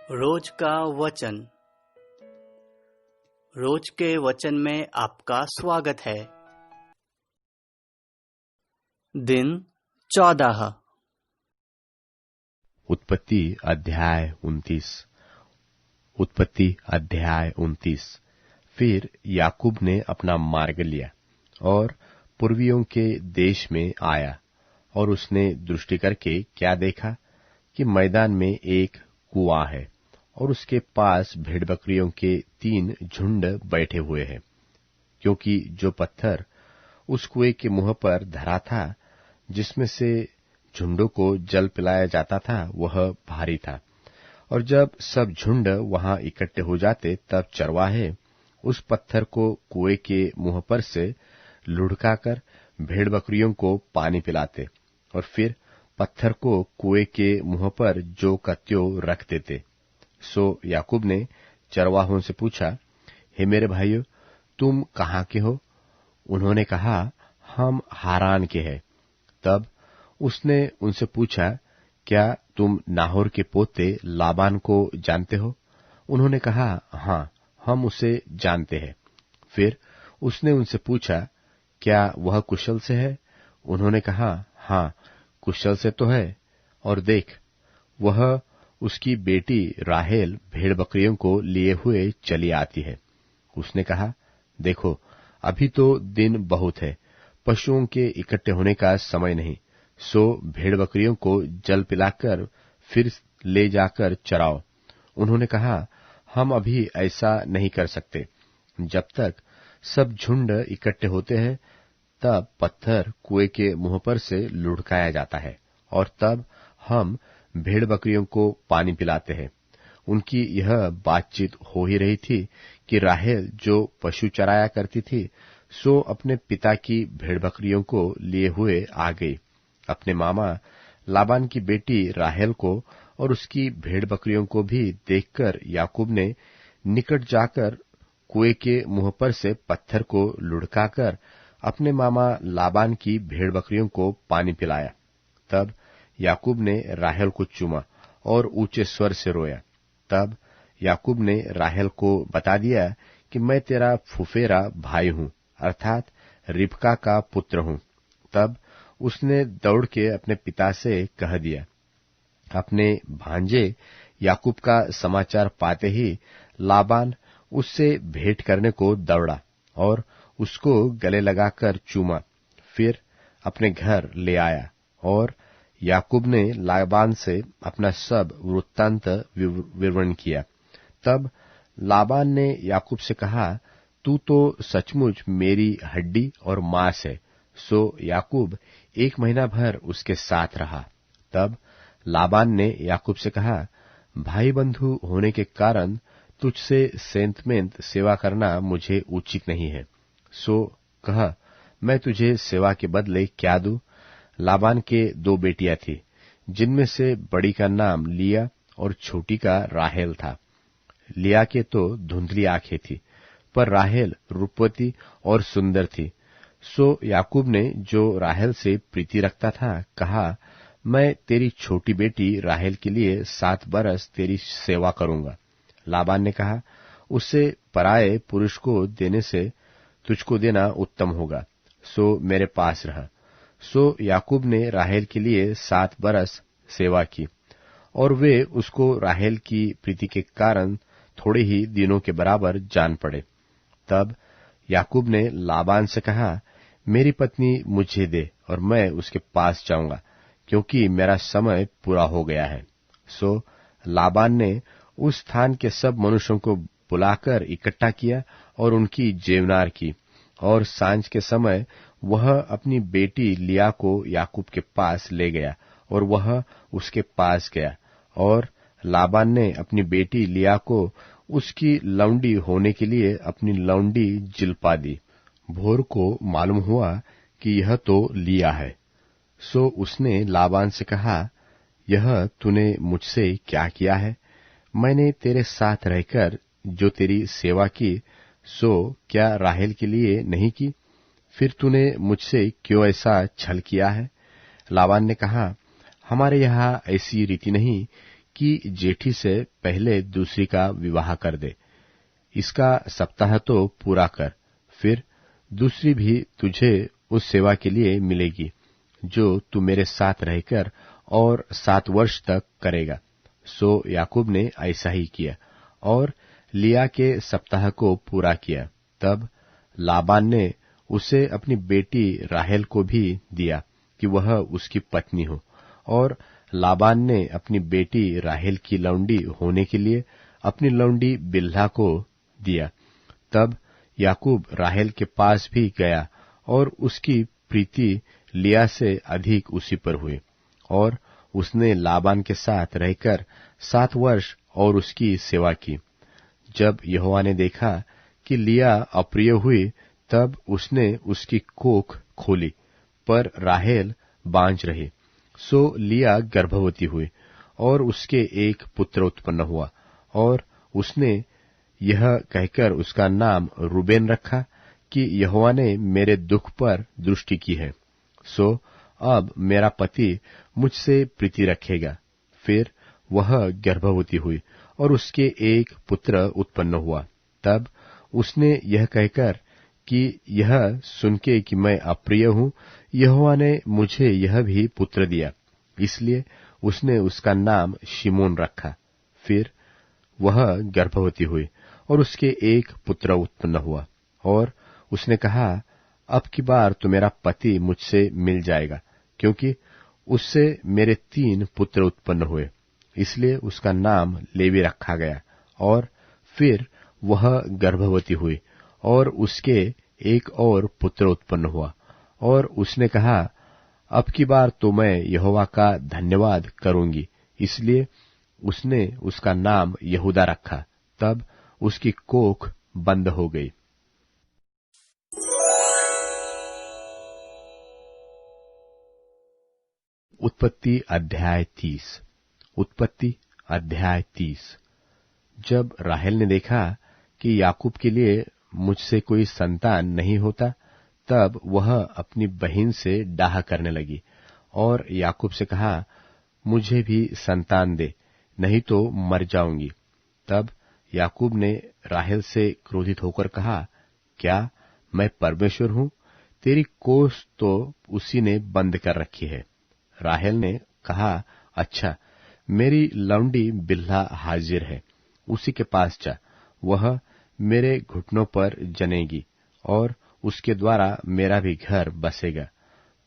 रोज का वचन। रोज के वचन में आपका स्वागत है। दिन 14। उत्पत्ति अध्याय 29। फिर याकूब ने अपना मार्ग लिया और पूर्वियों के देश में आया, और उसने दृष्टि करके क्या देखा कि मैदान में एक कुआं है और उसके पास भेड़ बकरियों के 3 झुंड बैठे हुए हैं, क्योंकि जो पत्थर उस कुएं के मुंह पर धरा था, जिसमें से झुंडों को जल पिलाया जाता था, वह भारी था। और जब सब झुंड वहां इकट्ठे हो जाते, तब चरवाहे उस पत्थर को कुएं के मुंह पर से लुढ़काकर भेड़ बकरियों को पानी पिलाते, और फिर पत्थर को कुएं के मुंह पर जो का त्यों रख देते। सो याकूब ने चरवाहों से पूछा, हे मेरे भाइयों, तुम कहाँ के हो? उन्होंने कहा, हम हारान के हैं। तब उसने उनसे पूछा, क्या तुम नाहोर के पोते लाबान को जानते हो? उन्होंने कहा, हाँ, हम उसे जानते हैं। फिर उसने उनसे पूछा, क्या वह कुशल से है? उन्होंने कहा, हाँ, कुशल से तो है। और देख, वह उसकी बेटी राहेल भेड़ बकरियों को लिए हुए चली आती है। उसने कहा, देखो, अभी तो दिन बहुत है, पशुओं के इकट्ठे होने का समय नहीं, सो भेड़ बकरियों को जल पिलाकर फिर ले जाकर चराओ। उन्होंने कहा, हम अभी ऐसा नहीं कर सकते। जब तक सब झुंड इकट्ठे होते हैं, तब पत्थर कुएं के मुंह पर से लुढ़काया जाता है, और तब हम भेड़ बकरियों को पानी पिलाते हैं। उनकी यह बातचीत हो ही रही थी कि राहेल, जो पशु चराया करती थी, सो अपने पिता की भेड़ बकरियों को लिए हुए आ गई। अपने मामा लाबान की बेटी राहेल को और उसकी भेड़ बकरियों को भी देखकर याकूब ने निकट जाकर कुएं के मुंह पर से पत्थर को लुढ़काकर अपने मामा लाबान की भेड़ बकरियों को पानी पिलाया। तब याकूब ने राहेल को चूमा और ऊंचे स्वर से रोया। तब याकूब ने राहेल को बता दिया कि मैं तेरा फुफेरा भाई हूं, अर्थात रिबका का पुत्र हूं। तब उसने दौड़ के अपने पिता से कह दिया। अपने भांजे याकूब का समाचार पाते ही लाबान उससे भेंट करने को दौड़ा और उसको गले लगाकर चूमा, फिर अपने घर ले आया। और याकूब ने लाबान से अपना सब वृत्तांत विवरण किया। तब लाबान ने याकूब से कहा, तू तो सचमुच मेरी हड्डी और मांस है। सो याकूब 1 महीना भर उसके साथ रहा। तब लाबान ने याकूब से कहा, भाई बंधु होने के कारण तुझसे सेंतमेंत सेवा करना मुझे उचित नहीं है। सो कह, मैं तुझे सेवा के बदले क्या दूं? लाबान के 2 बेटियां थी, जिनमें से बड़ी का नाम लिया और छोटी का राहेल था। लिया के तो धुंधली आंखें थी, पर राहेल रूपवती और सुंदर थी। सो याकूब ने, जो राहेल से प्रीति रखता था, कहा, मैं तेरी छोटी बेटी राहेल के लिए 7 बरस तेरी सेवा करूंगा। लाबान ने कहा, उससे पराये पुरुष को देने से तुझको देना उत्तम होगा, सो मेरे पास रह। सो याकूब ने राहेल के लिए 7 बरस सेवा की, और वे उसको राहेल की प्रीति के कारण थोड़े ही दिनों के बराबर जान पड़े। तब याकूब ने लाबान से कहा, मेरी पत्नी मुझे दे और मैं उसके पास जाऊंगा, क्योंकि मेरा समय पूरा हो गया है। सो लाबान ने उस स्थान के सब मनुष्यों को बुलाकर इकट्ठा किया और उनकी जेवनार की, और सांझ के समय वह अपनी बेटी लिया को याकूब के पास ले गया, और वह उसके पास गया। और लाबान ने अपनी बेटी लिया को उसकी लौंडी होने के लिए अपनी लौंडी जिलपा दी। भोर को मालूम हुआ कि यह तो लिया है। सो उसने लाबान से कहा, यह तूने मुझसे क्या किया है? मैंने तेरे साथ रहकर जो तेरी सेवा की, सो क्या राहेल के लिए नहीं की? फिर तूने मुझसे क्यों ऐसा छल किया है? लाबान ने कहा, हमारे यहाँ ऐसी रीति नहीं कि जेठी से पहले दूसरी का विवाह कर दे। इसका सप्ताह तो पूरा कर, फिर दूसरी भी तुझे उस सेवा के लिए मिलेगी जो तू मेरे साथ रहकर और 7 वर्ष तक करेगा। सो याकूब ने ऐसा ही किया और लिया के सप्ताह को पूरा किया। तब लाबान ने उसे अपनी बेटी राहेल को भी दिया कि वह उसकी पत्नी हो, और लाबान ने अपनी बेटी राहेल की लौंडी होने के लिए अपनी लौंडी बिल्हा को दिया। तब याकूब राहेल के पास भी गया और उसकी प्रीति लिया से अधिक उसी पर हुई, और उसने लाबान के साथ रहकर 7 वर्ष और उसकी सेवा की। जब यहोवा ने देखा कि लिया अप्रिय हुई, तब उसने उसकी कोख खोली, पर राहेल बांझ रही। सो लिया गर्भवती हुई और उसके एक पुत्र उत्पन्न हुआ, और उसने यह कहकर उसका नाम रूबेन रखा कि यहोवा ने मेरे दुख पर दृष्टि की है। सो अब मेरा पति मुझसे प्रीति रखेगा। फिर वह गर्भवती हुई और उसके एक पुत्र उत्पन्न हुआ। तब उसने यह कहकर कि यह सुनके कि मैं अप्रिय हूं, यहोवा ने मुझे यह भी पुत्र दिया, इसलिए उसने उसका नाम शिमोन रखा। फिर वह गर्भवती हुई और उसके एक पुत्र उत्पन्न हुआ, और उसने कहा, अब की बार तो मेरा पति मुझसे मिल जाएगा, क्योंकि उससे मेरे 3 पुत्र उत्पन्न हुए। इसलिए उसका नाम लेवी रखा गया। और फिर वह गर्भवती हुई और उसके एक और पुत्र उत्पन्न हुआ, और उसने कहा, अब की बार तो मैं यहोवा का धन्यवाद करूंगी। इसलिए उसने उसका नाम यहूदा रखा। तब उसकी कोख बंद हो गई। उत्पत्ति अध्याय 30। उत्पत्ति अध्याय 30। जब राहेल ने देखा कि याकूब के लिए मुझसे कोई संतान नहीं होता, तब वह अपनी बहन से डाह करने लगी और याकूब से कहा, मुझे भी संतान दे, नहीं तो मर जाऊंगी। तब याकूब ने राहेल से क्रोधित होकर कहा, क्या मैं परमेश्वर हूं? तेरी कोख तो उसी ने बंद कर रखी है। राहेल ने कहा, अच्छा, मेरी लौंडी बिल्हा हाजिर है, उसी के पास जा, वह मेरे घुटनों पर जनेगी और उसके द्वारा मेरा भी घर बसेगा।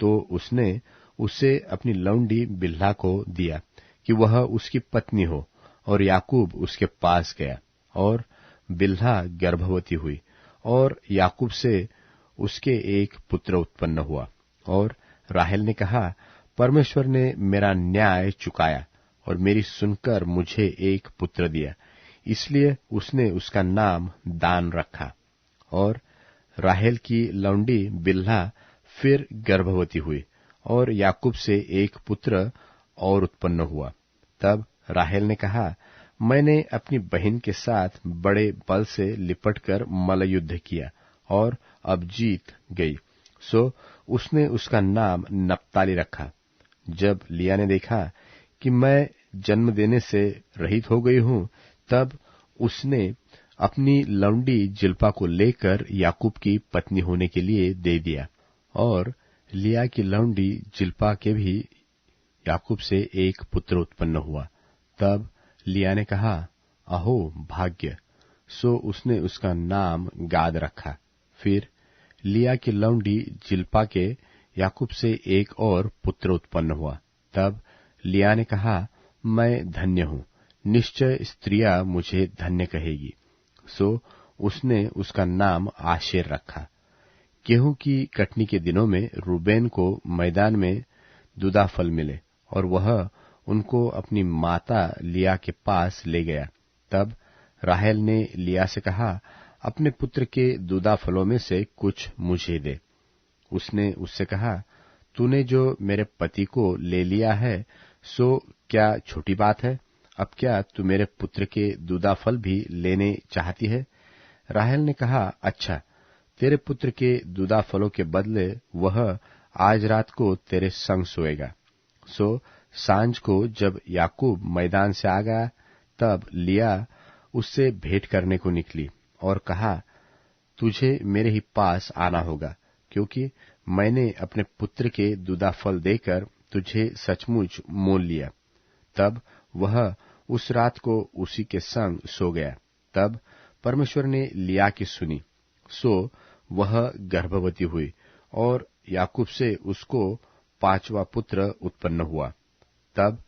तो उसने उसे अपनी लौंडी बिल्हा को दिया कि वह उसकी पत्नी हो, और याकूब उसके पास गया, और बिल्हा गर्भवती हुई, और याकूब से उसके एक पुत्र उत्पन्न हुआ। और राहेल ने कहा, परमेश्वर ने मेरा न्याय चुकाया और मेरी सुनकर मुझे एक पुत्र दिया। इसलिए उसने उसका नाम दान रखा। और राहेल की लौंडी बिल्हा फिर गर्भवती हुई और याकूब से एक पुत्र और उत्पन्न हुआ। तब राहेल ने कहा, मैंने अपनी बहन के साथ बड़े बल से लिपटकर मल्लयुद्ध किया और अब जीत गई। सो उसने उसका नाम नप्ताली रखा। जब लिया ने देखा कि मैं जन्म देने से रहित हो गई हूं, तब उसने अपनी लौंडी जिल्पा को लेकर याकूब की पत्नी होने के लिए दे दिया। और लिया की लौंडी जिल्पा के भी याकूब से एक पुत्र उत्पन्न हुआ। तब लिया ने कहा, अहो भाग्य! सो उसने उसका नाम गाद रखा। फिर लिया की लौंडी जिल्पा के याकूब से एक और पुत्र उत्पन्न हुआ। तब लिया ने कहा, मैं धन्य हूं, निश्चय स्त्रियां मुझे धन्य कहेगी। सो उसने उसका नाम आशेर रखा। गेहूं की कटनी के दिनों में रूबेन को मैदान में दूदा फल मिले, और वह उनको अपनी माता लिया के पास ले गया। तब राहेल ने लिया से कहा, अपने पुत्र के दूदा फलों में से कुछ मुझे दे। उसने उससे कहा, तूने जो मेरे पति को ले लिया है, सो क्या छोटी बात है? अब क्या तू मेरे पुत्र के दूदा फल भी लेने चाहती है? राहेल ने कहा, अच्छा, तेरे पुत्र के दूदा फलों के बदले वह आज रात को तेरे संग सोएगा। सो सांझ को जब याकूब मैदान से आ गया, तब लिया उससे भेंट करने को निकली और कहा, तुझे मेरे ही पास आना होगा, क्योंकि मैंने अपने पुत्र के दूधा फल देकर तुझे सचमुच मोल लिया। तब वह उस रात को उसी के संग सो गया। तब परमेश्वर ने लिया की सुनी, सो वह गर्भवती हुई और याकूब से उसको 5वां पुत्र उत्पन्न हुआ। तब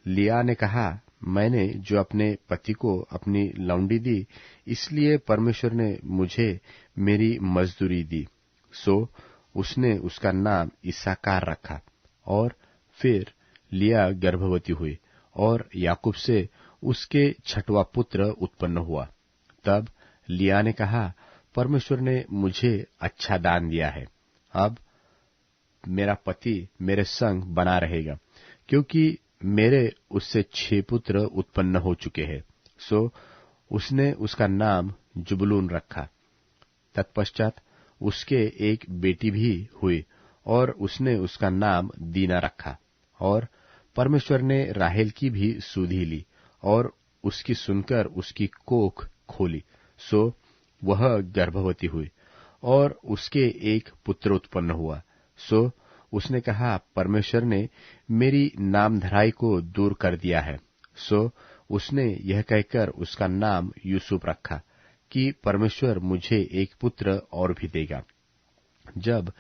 लिया ने कहा, मैंने जो अपने पति को अपनी लौंडी दी, इसलिए परमेश्वर ने मुझे मेरी मजदूरी दी। सो उसने उसका नाम इस्साकार रखा। और फिर लिया गर्भवती हुई और याकूब से उसके 6वां पुत्र उत्पन्न हुआ। तब लिया ने कहा, परमेश्वर ने मुझे अच्छा दान दिया है, अब मेरा पति मेरे संग बना रहेगा, क्योंकि मेरे उससे 6 पुत्र उत्पन्न हो चुके हैं। सो उसने उसका नाम जुबलून रखा। तत्पश्चात उसके एक बेटी भी हुई और उसने उसका नाम दीना रखा। और परमेश्वर ने राहेल की भी सुधि ली और उसकी सुनकर उसकी कोख खोली। सो वह गर्भवती हुई और उसके एक पुत्र उत्पन्न हुआ। सो उसने कहा, परमेश्वर ने मेरी नामधराई को दूर कर दिया है। सो उसने यह कहकर उसका नाम यूसुफ रखा कि परमेश्वर मुझे एक पुत्र और भी देगा। जब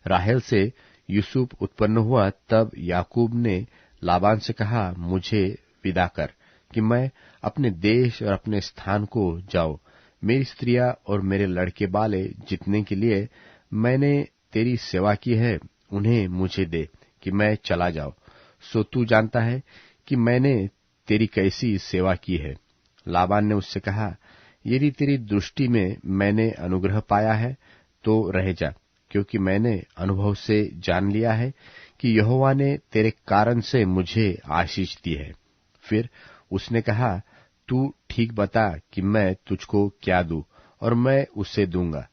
राहेल से यूसुफ उत्पन्न हुआ, तब याकूब ने लाबान से कहा, मुझे विदा कर कि मैं अपने देश और अपने स्थान को जाऊं। मेरी स्त्रियां और मेरे लड़के बाले जितने के लिए मैंने तेरी सेवा की है, उन्हें मुझे दे कि मैं चला जाऊं। सो तू जानता है कि मैंने तेरी कैसी सेवा की है। लाबान ने उससे कहा, यदि तेरी दृष्टि में मैंने अनुग्रह पाया है तो रह जा, क्योंकि मैंने अनुभव से जान लिया है कि यहोवा ने तेरे कारण से मुझे आशीष दी है। फिर उसने कहा, तू ठीक बता कि मैं तुझको क्या दूं और मैं उससे दूंगा।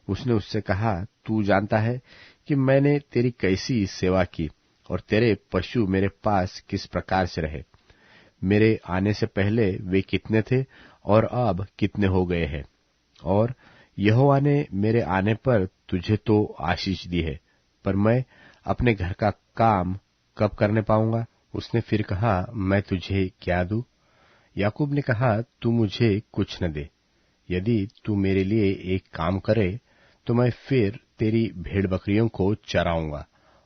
उसने उससे कहा, तू जानता है कि मैंने तेरी कैसी सेवा की और तेरे पशु मेरे पास किस प्रकार से रहे। मेरे आने से पहले वे कितने थे और अब कितने हो गए हैं। और यहोवा ने मेरे आने पर तुझे तो आशीष दी है, पर मैं अपने घर का काम कब करने पाऊंगा? उसने फिर कहा, मैं तुझे क्या दूं? याकूब ने कहा, तू मुझे कुछ न दे। यदि तू मेरे लिए एक काम करे तो मैं फिर तेरी भेड़ बकरियों को चराऊंगा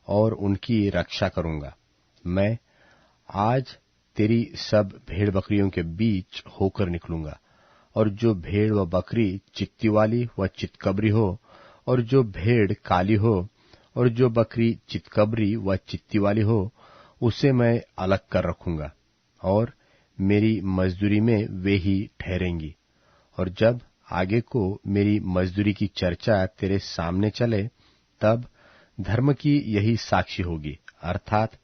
और उनकी रक्षा करूंगा। मैं आज तेरी सब भेड़ बकरियों के बीच होकर निकलूंगा, और जो भेड़ व बकरी चित्ती वाली व चितकबरी हो, और जो भेड़ काली हो और जो बकरी चितकबरी व चित्ती वाली हो, उसे मैं अलग कर रखूंगा, और मेरी मजदूरी में वे ही ठहरेंगी। और जब आगे को मेरी मजदूरी की चर्चा तेरे सामने चले, तब धर्म की यही साक्षी होगी, अर्थात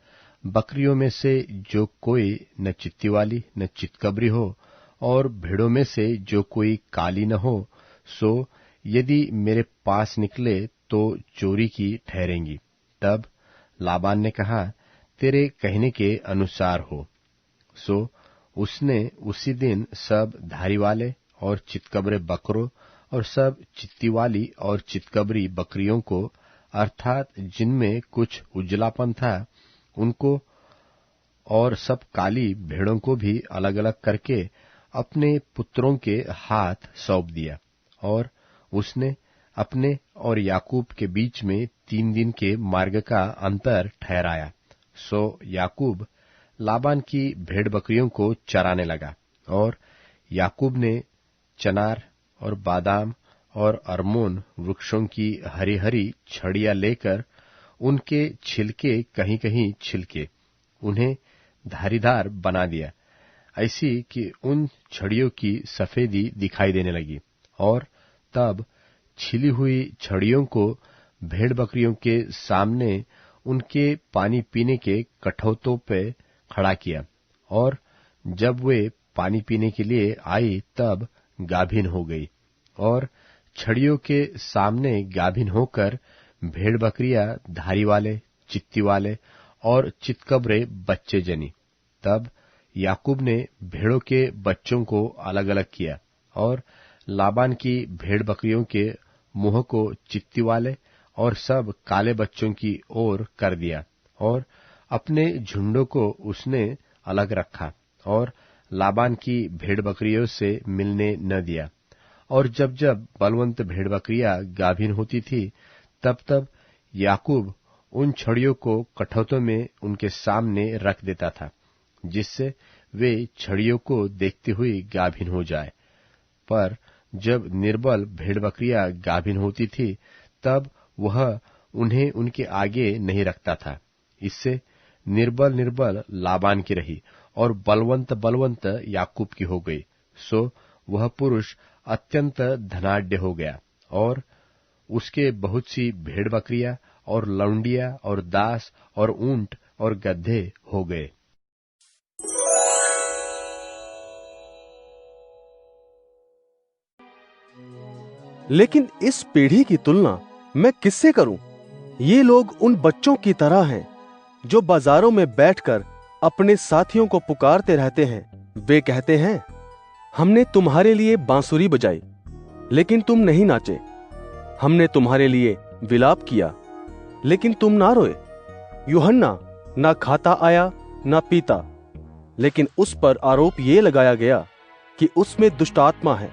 बकरियों में से जो कोई न चित्ती वाली न चितकबरी हो, और भेड़ों में से जो कोई काली न हो, सो यदि मेरे पास निकले तो चोरी की ठहरेंगी। तब लाबान ने कहा, तेरे कहने के अनुसार हो। सो उसने उसी दिन सब धारी वाले और चितकबरे बकरों और सब चित्ती वाली और चितकबरी बकरियों को, अर्थात जिनमें कुछ उजलापन था, उनको और सब काली भेड़ों को भी अलग अलग करके अपने पुत्रों के हाथ सौंप दिया। और उसने अपने और याकूब के बीच में 3 दिन के मार्ग का अंतर ठहराया। सो याकूब लाबान की भेड़ बकरियों को चराने लगा, और याकूब ने चनार और बादाम और अरमोन वृक्षों की हरी हरी छड़ियां लेकर उनके छिलके कहीं कहीं छिलके उन्हें धारीदार बना दिया, ऐसी कि उन छड़ियों की सफेदी दिखाई देने लगी। और तब छिली हुई छड़ियों को भेड़ बकरियों के सामने उनके पानी पीने के कठौतों पे खड़ा किया, और जब वे पानी पीने के लिए आई तब गाभिन हो गई। और छड़ियों के सामने गाभिन होकर भेड़ बकरियां धारी वाले, चित्ती वाले और चितकबरे बच्चे जनी। तब याकूब ने भेड़ों के बच्चों को अलग अलग किया और लाबान की भेड़ बकरियों के मुंह को चित्ती वाले और सब काले बच्चों की ओर कर दिया, और अपने झुंडों को उसने अलग रखा और लाबान की भेड़ बकरियों से मिलने न दिया। और जब जब बलवंत भेड़ बकरियां गाभिन होती थी, तब तब याकूब उन छड़ियों को कठौतों में उनके सामने रख देता था, जिससे वे छड़ियों को देखते हुए गाभिन हो जाए। पर जब निर्बल भेड़ बकरियां गाभिन होती थी, तब वह उन्हें उनके आगे नहीं रखता था। इससे निर्बल निर्बल लाबान की रही और बलवंत बलवंत याकूब की हो गई। सो वह पुरुष अत्यंत धनाढ्य हो गया, और उसके बहुत सी भेड़ बकरियां और लौंडिया और दास और ऊंट और गधे हो गए। लेकिन इस पीढ़ी की तुलना मैं किससे करूं? ये लोग उन बच्चों की तरह हैं जो बाजारों में बैठकर अपने साथियों को पुकारते रहते हैं। वे कहते हैं, हमने तुम्हारे लिए बांसुरी बजाई, लेकिन तुम नहीं नाचे। हमने तुम्हारे लिए विलाप किया, लेकिन तुम ना रोए। यूहन्ना ना खाता आया ना पीता, लेकिन उस पर आरोप ये लगाया गया कि उसमें दुष्ट आत्मा है।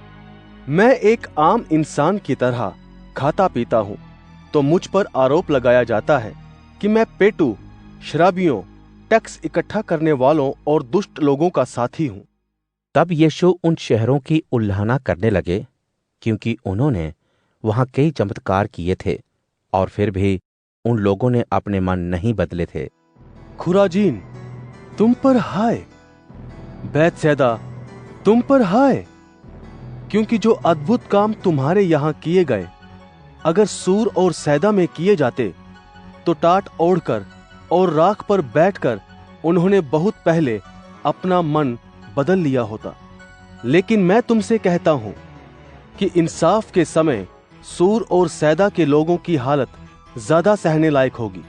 मैं एक आम इंसान की तरह खाता पीता हूं, तो मुझ पर आरोप लगाया जाता है कि मैं पेटू, शराबियों, टैक्स इकट्ठा करने वालों और दुष्ट लोगों का साथी हूं। तब यीशु उन शहरों की उल्लाहना करने लगे, क्योंकि उन्होंने वहां कई चमत्कार किए थे, और फिर भी उन लोगों ने अपने मन नहीं बदले थे। खुराजीन, तुम पर हाय! बैतसैदा, तुम पर हाय! क्योंकि जो अद्भुत काम तुम्हारे यहां किए गए, अगर सूर और सैदा में किए जाते, तो टाट ओढ़कर और राख पर बैठकर उन्होंने बहुत पहले अपना मन बदल लिया होता। लेकिन मैं तुमसे कहता हूं कि इंसाफ के समय सूर और सैदा के लोगों की हालत ज्यादा सहने लायक होगी।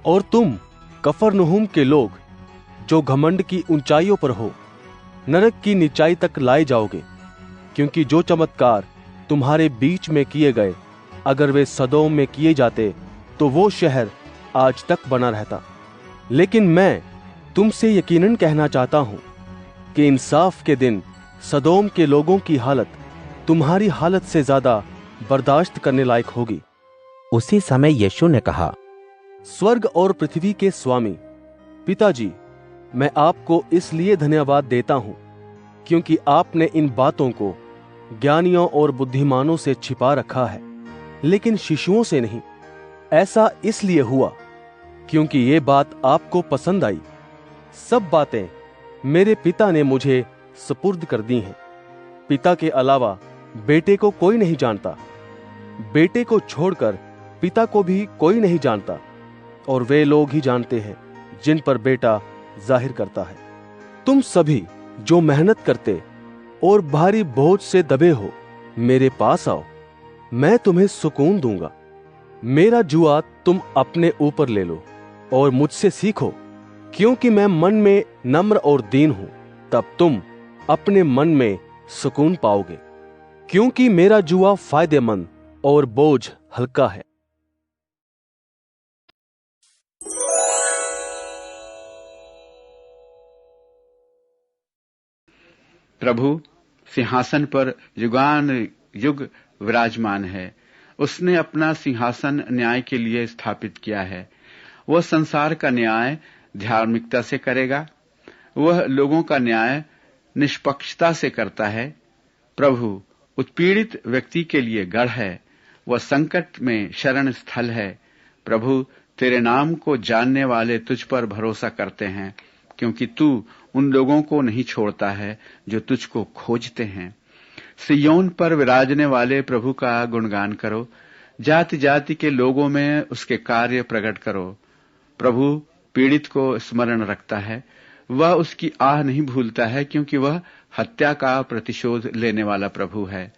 और तुम कफरनहूम के लोग, जो घमंड की ऊंचाइयों पर हो, नरक की नीचाई तक लाए जाओगे। क्योंकि जो चमत्कार तुम्हारे बीच में किए गए, अगर वे सदोम में किए जाते, तो वो शहर आज तक बना रहता। लेकिन मैं तुमसे यकीनन कहना चाहता हूं कि इंसाफ के दिन सदोम के लोगों की हालत तुम्हारी हालत से ज्यादा बर्दाश्त करने लायक होगी। उसी समय यीशु ने कहा, स्वर्ग और पृथ्वी के स्वामी पिताजी, मैं आपको इसलिए धन्यवाद देता हूं क्योंकि आपने इन बातों को ज्ञानियों और बुद्धिमानों से छिपा रखा है, लेकिन शिशुओं से नहीं। ऐसा इसलिए हुआ क्योंकि ये बात आपको पसंद आई। सब बातें मेरे पिता ने मुझे सुपुर्द कर दी हैं। पिता के अलावा बेटे को कोई नहीं जानता, बेटे को छोड़कर पिता को भी कोई नहीं जानता, और वे लोग ही जानते हैं जिन पर बेटा जाहिर करता है। तुम सभी जो मेहनत करते और भारी बोझ से दबे हो, मेरे पास आओ, मैं तुम्हें सुकून दूंगा। मेरा जुआ तुम अपने ऊपर ले लो और मुझसे सीखो, क्योंकि मैं मन में नम्र और दीन हूं। तब तुम अपने मन में सुकून पाओगे, क्योंकि मेरा जुआ फायदेमंद और बोझ हल्का है। प्रभु सिंहासन पर युगान युग विराजमान है। उसने अपना सिंहासन न्याय के लिए स्थापित किया है। वह संसार का न्याय धार्मिकता से करेगा। वह लोगों का न्याय निष्पक्षता से करता है। प्रभु उत्पीड़ित व्यक्ति के लिए गढ़ है। वह संकट में शरण स्थल है। प्रभु तेरे नाम को जानने वाले तुझ पर भरोसा करते हैं, क्योंकि तू उन लोगों को नहीं छोड़ता है जो तुझको खोजते हैं। सिय्योन पर विराजने वाले प्रभु का गुणगान करो। जाति जाति के लोगों में उसके कार्य प्रकट करो। प्रभु पीड़ित को स्मरण रखता है। वह उसकी आह नहीं भूलता है, क्योंकि वह हत्या का प्रतिशोध लेने वाला प्रभु है।